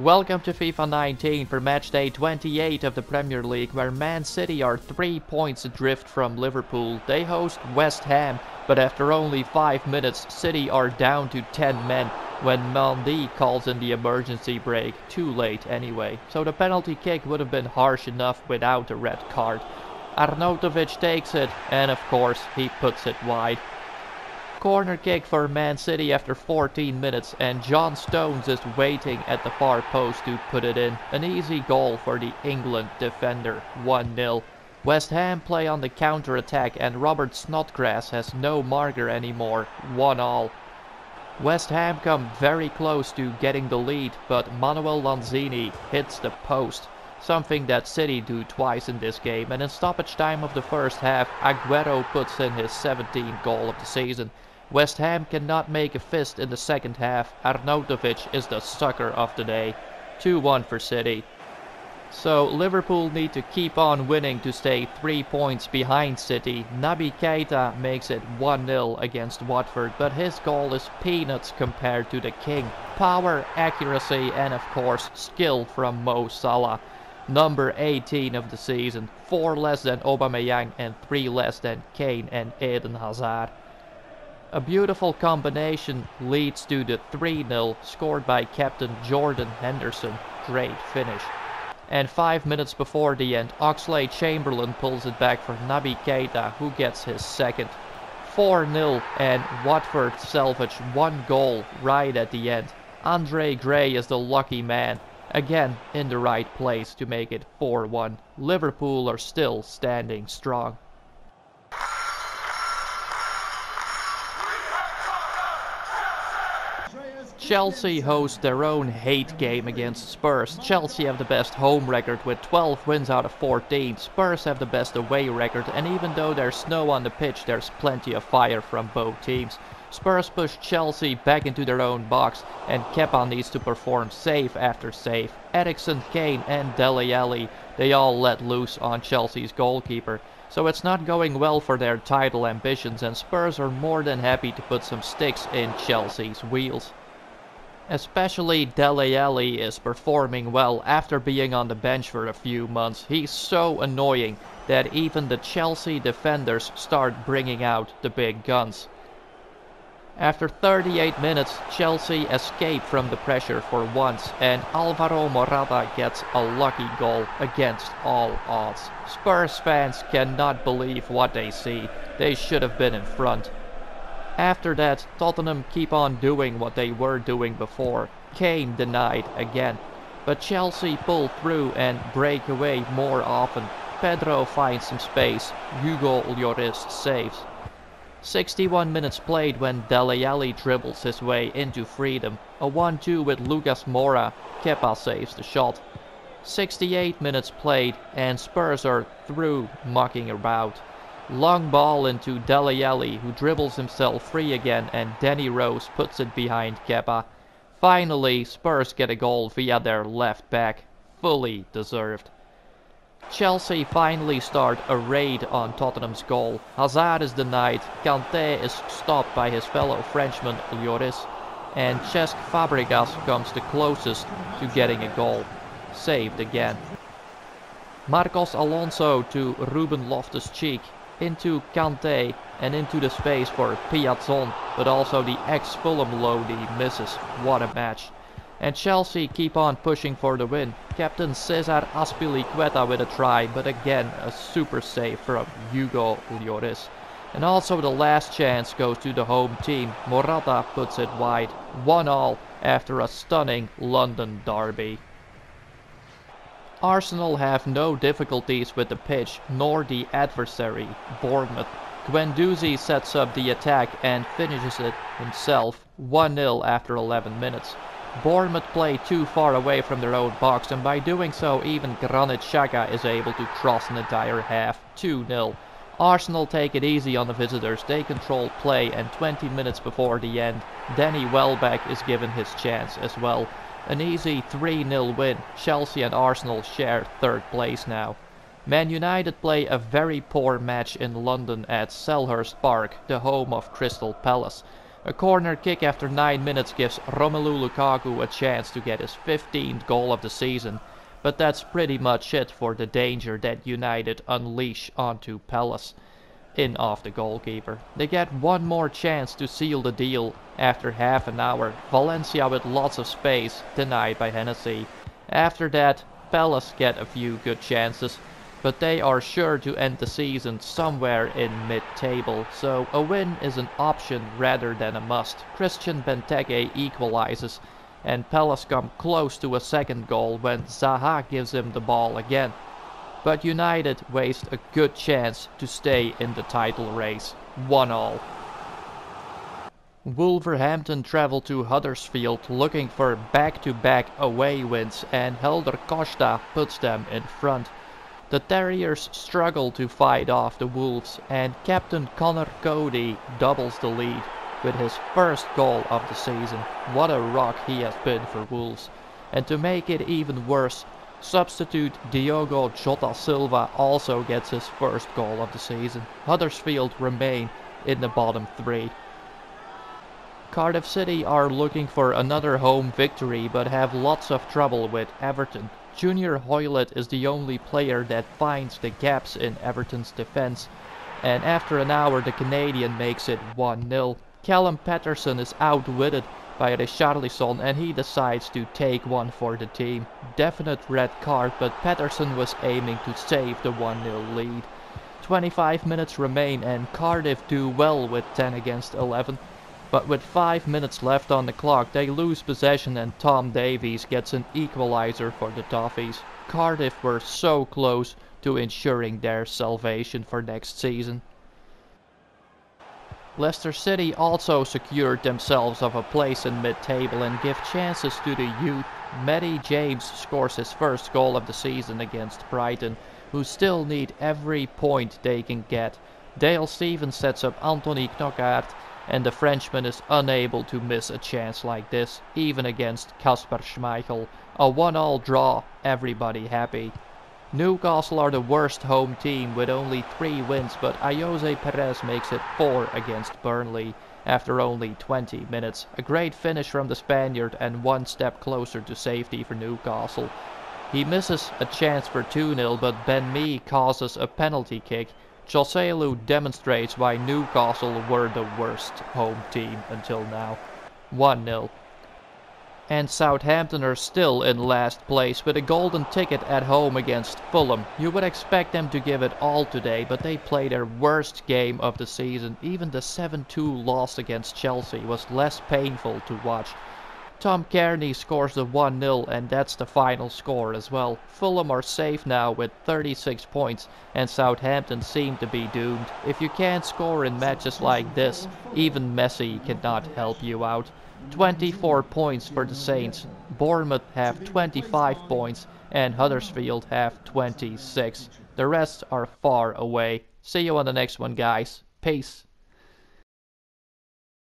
Welcome to FIFA 19 for matchday 28 of the Premier League, where Man City are 3 points adrift from Liverpool. They host West Ham, but after only 5 minutes, City are down to 10 men when Mendy calls in the emergency break, too late anyway. So the penalty kick would have been harsh enough without a red card. Arnautovic takes it, and of course he puts it wide. Corner kick for Man City after 14 minutes, and John Stones is waiting at the far post to put it in. An easy goal for the England defender, 1-0. West Ham play on the counter-attack, and Robert Snodgrass has no marker anymore, 1-1. West Ham come very close to getting the lead, but Manuel Lanzini hits the post. Something that City do twice in this game, and in stoppage time of the first half, Aguero puts in his 17th goal of the season. West Ham cannot make a fist in the second half. Arnautovic is the sucker of the day. 2-1 for City. So Liverpool need to keep on winning to stay 3 points behind City. Naby Keita makes it 1-0 against Watford, but his goal is peanuts compared to the king. Power, accuracy, and of course skill from Mo Salah. Number 18 of the season, 4 less than Aubameyang and 3 less than Kane and Eden Hazard. A beautiful combination leads to the 3-0 scored by captain Jordan Henderson. Great finish. And 5 minutes before the end, Oxlade-Chamberlain pulls it back for Naby Keita, who gets his second. 4-0, and Watford salvage 1 goal right at the end. Andre Gray is the lucky man. Again in the right place to make it 4-1. Liverpool are still standing strong. Chelsea host their own hate game against Spurs. Chelsea have the best home record with 12 wins out of 14. Spurs have the best away record, and even though there's snow on the pitch, there's plenty of fire from both teams. Spurs push Chelsea back into their own box, and Kepa needs to perform save after save. Eriksen, Kane and Dele Alli, they all let loose on Chelsea's goalkeeper. So it's not going well for their title ambitions, and Spurs are more than happy to put some sticks in Chelsea's wheels. Especially Dele Alli is performing well after being on the bench for a few months. He's so annoying that even the Chelsea defenders start bringing out the big guns. After 38 minutes, Chelsea escape from the pressure for once, and Alvaro Morata gets a lucky goal against all odds. Spurs fans cannot believe what they see. They should have been in front. After that, Tottenham keep on doing what they were doing before. Kane denied again. But Chelsea pull through and break away more often. Pedro finds some space. Hugo Lloris saves. 61 minutes played when Dele Alli dribbles his way into freedom. A 1-2 with Lucas Moura. Kepa saves the shot. 68 minutes played and Spurs are through mucking about. Long ball into Dele Alli, who dribbles himself free again, and Danny Rose puts it behind Kepa. Finally, Spurs get a goal via their left back. Fully deserved. Chelsea finally start a raid on Tottenham's goal. Hazard is denied, Kanté is stopped by his fellow Frenchman Lloris, and Cesc Fabregas comes the closest to getting a goal. Saved again. Marcos Alonso to Ruben Loftus-Cheek, into Kanté and into the space for Piazzon, but also the ex-Fulham loanee misses. What a match. And Chelsea keep on pushing for the win. Captain Cesar Azpilicueta with a try, but again a super save from Hugo Lloris. And also the last chance goes to the home team. Morata puts it wide. 1-1 after a stunning London derby. Arsenal have no difficulties with the pitch, nor the adversary, Bournemouth. Guendouzi sets up the attack and finishes it himself, 1-0 after 11 minutes. Bournemouth play too far away from their own box, and by doing so even Granit Xhaka is able to cross an entire half, 2-0. Arsenal take it easy on the visitors, they control play, and 20 minutes before the end, Danny Welbeck is given his chance as well. An easy 3-0 win. Chelsea and Arsenal share third place now. Man United play a very poor match in London at Selhurst Park, the home of Crystal Palace. A corner kick after 9 minutes gives Romelu Lukaku a chance to get his 15th goal of the season, but that's pretty much it for the danger that United unleash onto Palace. In off the goalkeeper. They get one more chance to seal the deal after half an hour. Valencia with lots of space, denied by Hennessy. After that, Palace get a few good chances, but they are sure to end the season somewhere in mid-table, so a win is an option rather than a must. Christian Benteke equalizes, and Palace come close to a second goal when Zaha gives him the ball again. But United waste a good chance to stay in the title race, 1-1. Wolverhampton travel to Huddersfield looking for back-to-back away wins, and Helder Costa puts them in front. The Terriers struggle to fight off the Wolves, and Captain Connor Cody doubles the lead with his first goal of the season. What a rock he has been for Wolves. And to make it even worse, substitute Diogo Jota Silva also gets his first goal of the season. Huddersfield remain in the bottom three. Cardiff City are looking for another home victory but have lots of trouble with Everton. Junior Hoylett is the only player that finds the gaps in Everton's defence, and after an hour the Canadian makes it 1-0. Callum Patterson is outwitted by Richarlison and he decides to take one for the team. Definite red card, but Patterson was aiming to save the 1-0 lead. 25 minutes remain and Cardiff do well with 10 against 11. But with 5 minutes left on the clock they lose possession and Tom Davies gets an equaliser for the Toffees. Cardiff were so close to ensuring their salvation for next season. Leicester City also secured themselves of a place in mid-table and give chances to the youth. Matty James scores his first goal of the season against Brighton, who still need every point they can get. Dale Stephens sets up Anthony Knockaert, and the Frenchman is unable to miss a chance like this, even against Kasper Schmeichel. A 1-1 draw, everybody happy. Newcastle are the worst home team with only 3 wins, but Ayoze Perez makes it 4 against Burnley after only 20 minutes. A great finish from the Spaniard and one step closer to safety for Newcastle. He misses a chance for 2-0, but Ben Mee causes a penalty kick. Joselu demonstrates why Newcastle were the worst home team until now. 1-0. And Southampton are still in last place with a golden ticket at home against Fulham. You would expect them to give it all today, but they play their worst game of the season. Even the 7-2 loss against Chelsea was less painful to watch. Tom Kearney scores the 1-0 and that's the final score as well. Fulham are safe now with 36 points and Southampton seem to be doomed. If you can't score in matches like this, even Messi cannot help you out. 24 points for the Saints. Bournemouth have 25 points and Huddersfield have 26. The rest are far away. See you on the next one, guys. Peace.